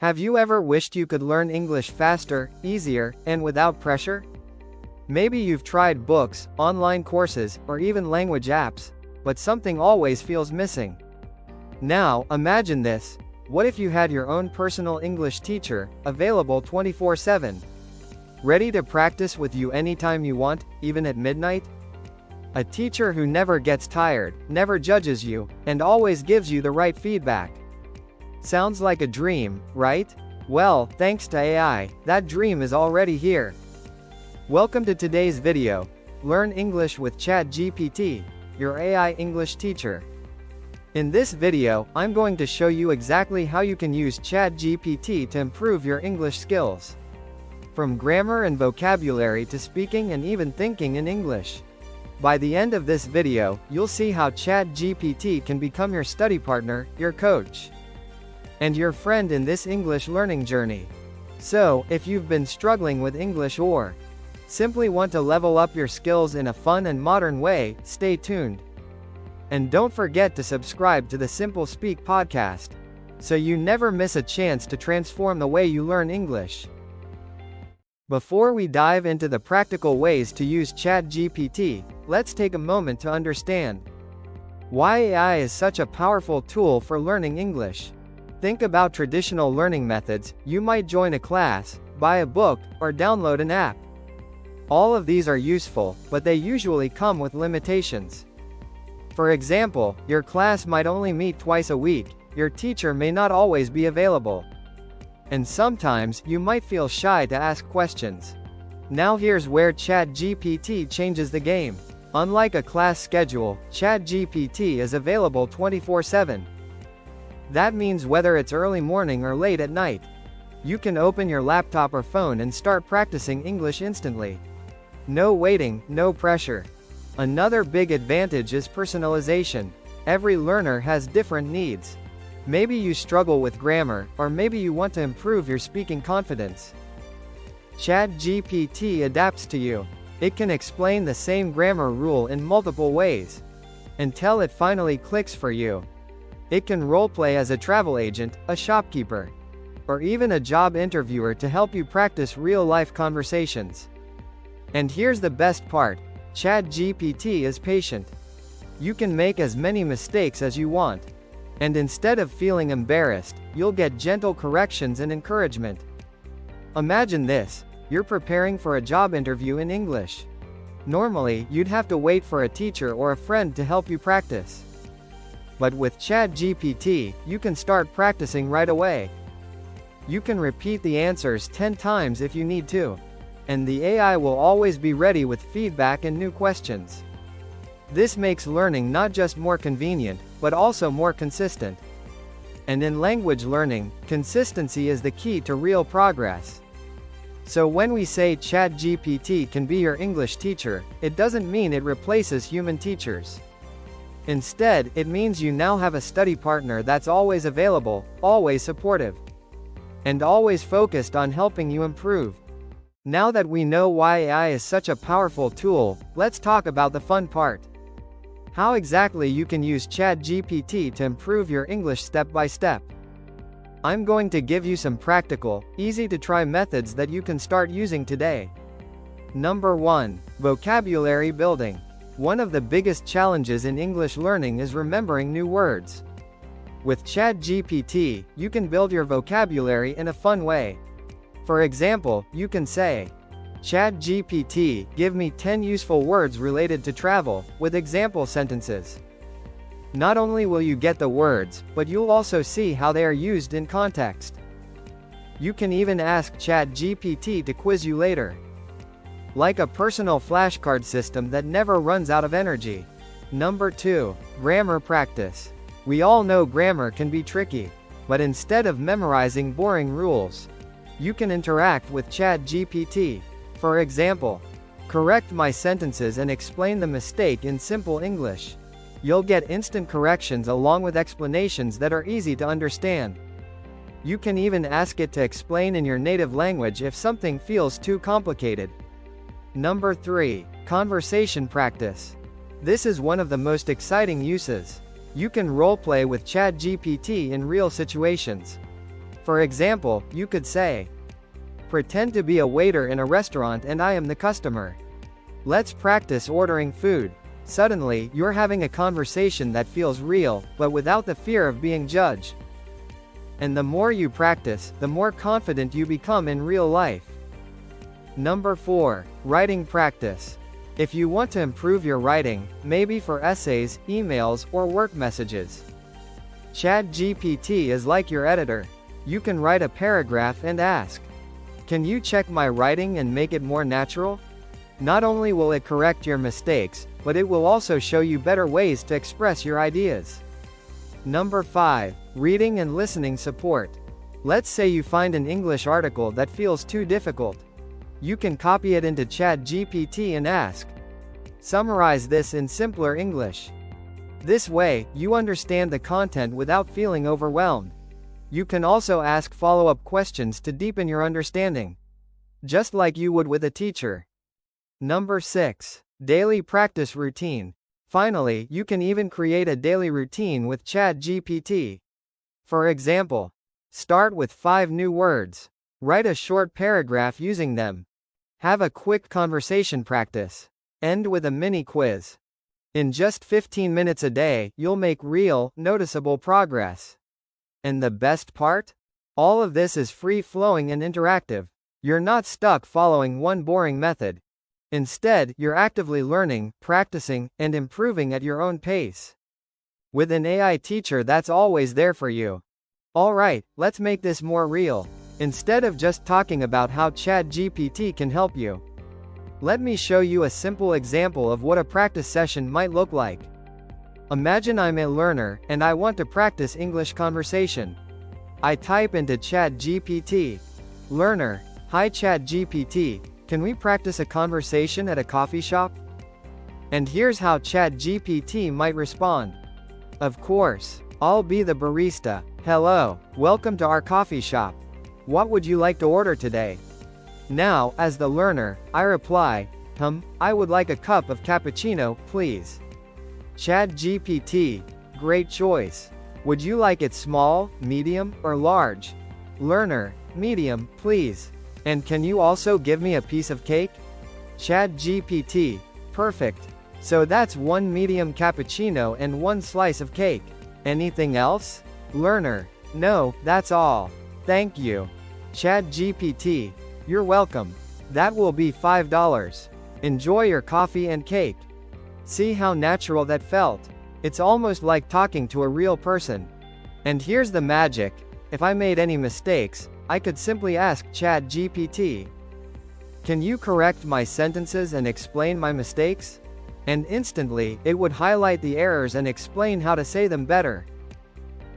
Have you ever wished you could learn English faster, easier, and without pressure? Maybe you've tried books, online courses, or even language apps, but something always feels missing. Now, imagine this. What if you had your own personal English teacher, available 24/7? Ready to practice with you anytime you want, even at midnight? A teacher who never gets tired, never judges you, and always gives you the right feedback. Sounds like a dream, right? Well, thanks to AI, that dream is already here. Welcome to today's video. Learn English with ChatGPT, your AI English teacher. In this video, I'm going to show you exactly how you can use ChatGPT to improve your English skills. From grammar and vocabulary to speaking and even thinking in English. By the end of this video, you'll see how ChatGPT can become your study partner, your coach, and your friend in this English learning journey. So, if you've been struggling with English or simply want to level up your skills in a fun and modern way, stay tuned. And don't forget to subscribe to the Simple Speak podcast, so you never miss a chance to transform the way you learn English. Before we dive into the practical ways to use ChatGPT, let's take a moment to understand why AI is such a powerful tool for learning English. Think about traditional learning methods. You might join a class, buy a book, or download an app. All of these are useful, but they usually come with limitations. For example, your class might only meet twice a week, your teacher may not always be available, and sometimes, you might feel shy to ask questions. Now here's where ChatGPT changes the game. Unlike a class schedule, ChatGPT is available 24/7. That means whether it's early morning or late at night, you can open your laptop or phone and start practicing English instantly. No waiting, no pressure. Another big advantage is personalization. Every learner has different needs. Maybe you struggle with grammar, or maybe you want to improve your speaking confidence. ChatGPT adapts to you. It can explain the same grammar rule in multiple ways, until it finally clicks for you. It can roleplay as a travel agent, a shopkeeper, or even a job interviewer to help you practice real-life conversations. And here's the best part. ChatGPT is patient. You can make as many mistakes as you want. And instead of feeling embarrassed, you'll get gentle corrections and encouragement. Imagine this. You're preparing for a job interview in English. Normally, you'd have to wait for a teacher or a friend to help you practice. But with ChatGPT, you can start practicing right away. You can repeat the answers 10 times if you need to. And the AI will always be ready with feedback and new questions. This makes learning not just more convenient, but also more consistent. And in language learning, consistency is the key to real progress. So when we say ChatGPT can be your English teacher, it doesn't mean it replaces human teachers. Instead, it means you now have a study partner that's always available, always supportive, and always focused on helping you improve. Now that we know why AI is such a powerful tool, let's talk about the fun part. How exactly you can use ChatGPT to improve your English step by step. I'm going to give you some practical, easy-to-try methods that you can start using today. Number 1. Vocabulary building. One of the biggest challenges in English learning is remembering new words. With ChatGPT, you can build your vocabulary in a fun way. For example, you can say, ChatGPT, give me 10 useful words related to travel, with example sentences. Not only will you get the words, but you'll also see how they are used in context. You can even ask ChatGPT to quiz you later. Like a personal flashcard system that never runs out of energy. Number 2. Grammar practice. We all know grammar can be tricky, but instead of memorizing boring rules, you can interact with ChatGPT. For example, correct my sentences and explain the mistake in simple English. You'll get instant corrections along with explanations that are easy to understand. You can even ask it to explain in your native language if something feels too complicated. Number 3. Conversation practice. This is one of the most exciting uses. You can roleplay with ChatGPT in real situations. For example, you could say, pretend to be a waiter in a restaurant and I am the customer. Let's practice ordering food. Suddenly, you're having a conversation that feels real, but without the fear of being judged. And the more you practice, the more confident you become in real life. Number 4. Writing practice. If you want to improve your writing, maybe for essays, emails, or work messages, ChatGPT is like your editor. You can write a paragraph and ask, can you check my writing and make it more natural? Not only will it correct your mistakes, but it will also show you better ways to express your ideas. Number 5. Reading and listening support. Let's say you find an English article that feels too difficult. You can copy it into ChatGPT and ask, summarize this in simpler English. This way, you understand the content without feeling overwhelmed. You can also ask follow-up questions to deepen your understanding, just like you would with a teacher. Number 6. Daily practice routine. Finally, you can even create a daily routine with ChatGPT. For example, start with 5 new words. Write a short paragraph using them. Have a quick conversation practice. End with a mini quiz. In just 15 minutes a day, you'll make real, noticeable progress. And the best part? All of this is free-flowing and interactive. You're not stuck following one boring method. Instead, you're actively learning, practicing, and improving at your own pace. With an AI teacher that's always there for you. Alright, let's make this more real. Instead of just talking about how ChatGPT can help you, let me show you a simple example of what a practice session might look like. Imagine I'm a learner, and I want to practice English conversation. I type into ChatGPT, learner, hi ChatGPT, can we practice a conversation at a coffee shop? And here's how ChatGPT might respond. Of course, I'll be the barista. Hello, welcome to our coffee shop. What would you like to order today? Now, as the learner, I reply, I would like a cup of cappuccino, please. ChatGPT, great choice. Would you like it small, medium, or large? Learner, medium, please. And can you also give me a piece of cake? ChatGPT, perfect. So that's 1 medium cappuccino and 1 slice of cake. Anything else? Learner, no, that's all. Thank you. ChatGPT, you're welcome. That will be $5. Enjoy your coffee and cake. See how natural that felt? It's almost like talking to a real person. And here's the magic. If I made any mistakes, I could simply ask ChatGPT, can you correct my sentences and explain my mistakes? And instantly, it would highlight the errors and explain how to say them better.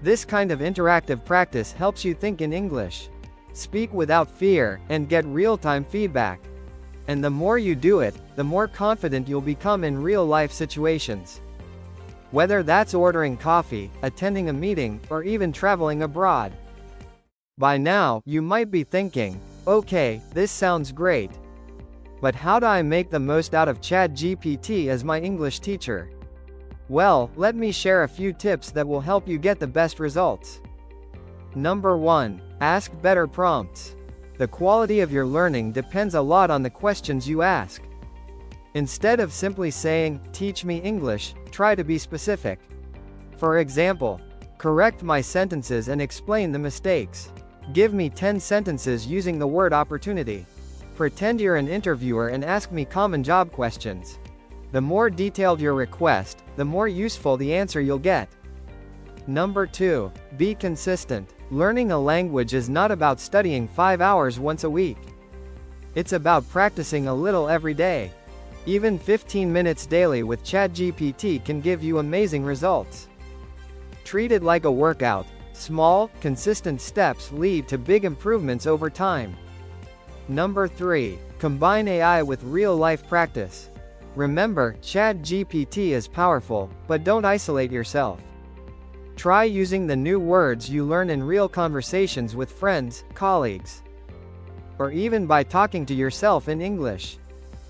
This kind of interactive practice helps you think in English, speak without fear, and get real-time feedback. And the more you do it, the more confident you'll become in real-life situations. Whether that's ordering coffee, attending a meeting, or even traveling abroad. By now, you might be thinking, okay, this sounds great. But how do I make the most out of ChatGPT as my English teacher? Well, let me share a few tips that will help you get the best results. Number 1. Ask better prompts. The quality of your learning depends a lot on the questions you ask. Instead of simply saying, teach me English, try to be specific. For example, correct my sentences and explain the mistakes. Give me 10 sentences using the word opportunity. Pretend you're an interviewer and ask me common job questions. The more detailed your request, the more useful the answer you'll get. Number 2. Be consistent. Learning a language is not about studying 5 hours once a week. It's about practicing a little every day. Even 15 minutes daily with ChatGPT can give you amazing results. Treat it like a workout. Small, consistent steps lead to big improvements over time. Number 3. Combine AI with real-life practice. Remember, ChatGPT is powerful, but don't isolate yourself. Try using the new words you learn in real conversations with friends, colleagues, or even by talking to yourself in English.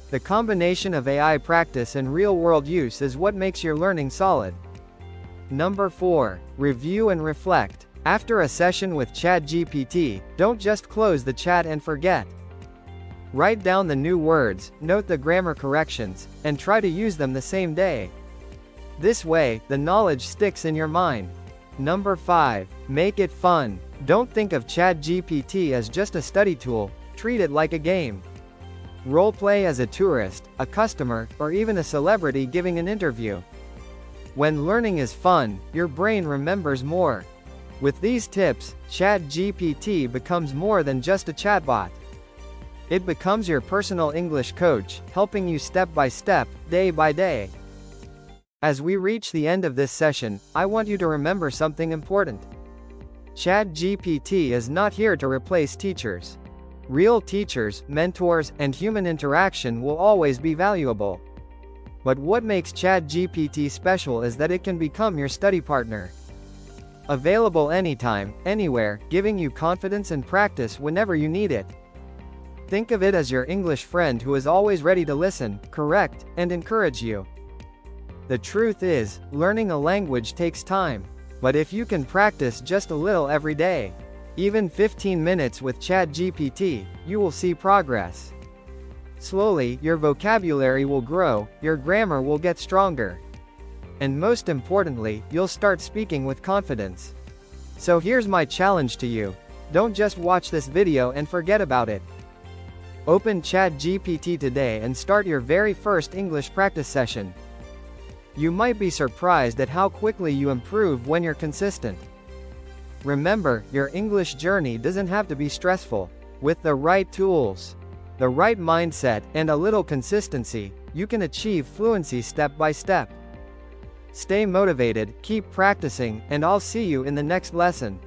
The combination of AI practice and real-world use is what makes your learning solid. Number 4. Review and reflect. After a session with ChatGPT, don't just close the chat and forget. Write down the new words, note the grammar corrections, and try to use them the same day. This way, the knowledge sticks in your mind. Number 5. Make it fun. Don't think of ChatGPT as just a study tool, treat it like a game. Roleplay as a tourist, a customer, or even a celebrity giving an interview. When learning is fun, your brain remembers more. With these tips, ChatGPT becomes more than just a chatbot. It becomes your personal English coach, helping you step by step, day by day. As we reach the end of this session, I want you to remember something important. ChatGPT is not here to replace teachers. Real teachers, mentors, and human interaction will always be valuable. But what makes ChatGPT special is that it can become your study partner. Available anytime, anywhere, giving you confidence and practice whenever you need it. Think of it as your English friend who is always ready to listen, correct, and encourage you. The truth is, learning a language takes time. But if you can practice just a little every day, even 15 minutes with ChatGPT, you will see progress. Slowly, your vocabulary will grow, your grammar will get stronger. And most importantly, you'll start speaking with confidence. So here's my challenge to you. Don't just watch this video and forget about it. Open ChatGPT today and start your very first English practice session. You might be surprised at how quickly you improve when you're consistent. Remember, your English journey doesn't have to be stressful. With the right tools, the right mindset, and a little consistency, you can achieve fluency step by step. Stay motivated, keep practicing, and I'll see you in the next lesson.